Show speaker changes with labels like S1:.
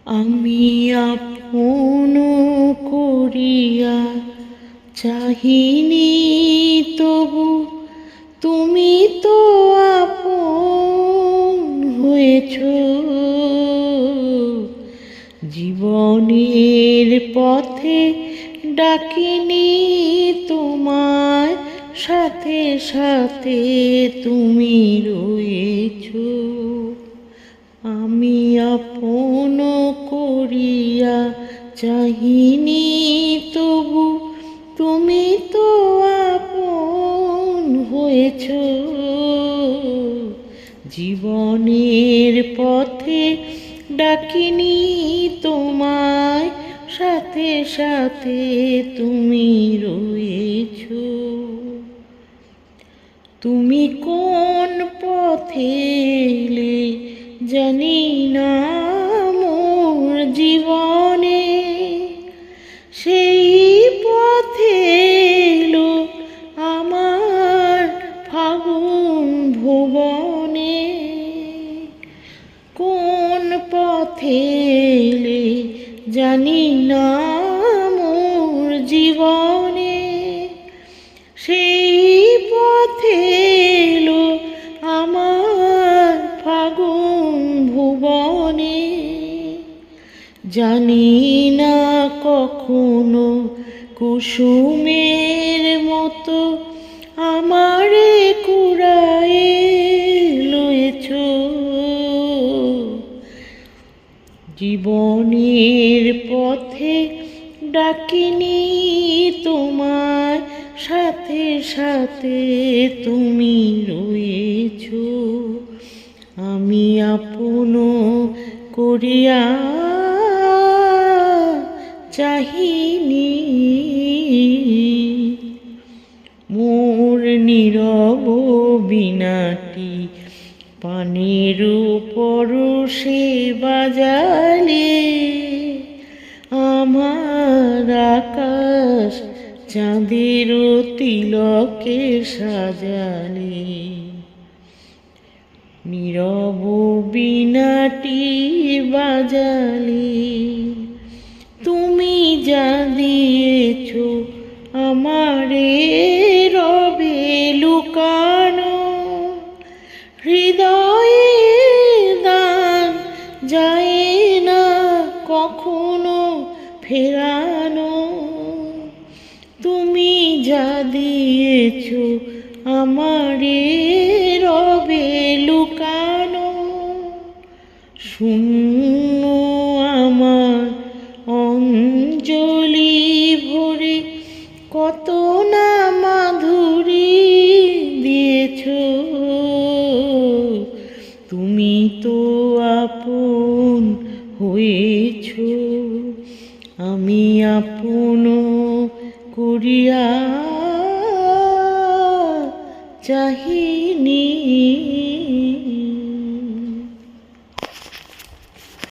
S1: আমি আপন করিয়া চাহিনি, তবু তুমি তো আপন হয়েছ। জীবনের পথে ডাকিনি তোমায়, সাথে সাথে তুমি রয়েছ। আমি আপন করিয়া চাহিনি, তবু তুমি তো আপন হয়েছ। জীবনের পথে ডাকিনি তোমায়, সাথে সাথে তুমি রয়েছ। তুমি কোন পথে এলে জানি না মোর জীবনে, সেই পথে এলো আমার ফাগুন ভুবনে। কোন পথে এলে জানি না মোর জীবনে, সেই পথে এলো আমার ফাগুন ভুবনে। জানি না কখনো কুসুমের মতো আমারে কুড়ায়ে লয়েছ। জীবনের পথে ডাকিনি তোমায়, সাথে সাথে তুমি রয়েছ। আমি আপন করিয়া চাহিনি, মোর নীরব বীণাটি পানের পরশে বাজালে, আমার আকাশ চাঁদের তিলকে সাজালে। নীরব বীণাটি বাজালে, তুমি যা দিয়েছ আমারে রবে লুকানো। হৃদয়ে দান যায় না কখনো ফেরানো। তুমি যা দিয়েছ আমারে রবে লুকানো। শূন্য আমার অঞ্জলি ভরে কত না মাধুরী দিয়েছ। তুমি তো আপন হয়েছ। আমি আপন করিয়া চাহিনি।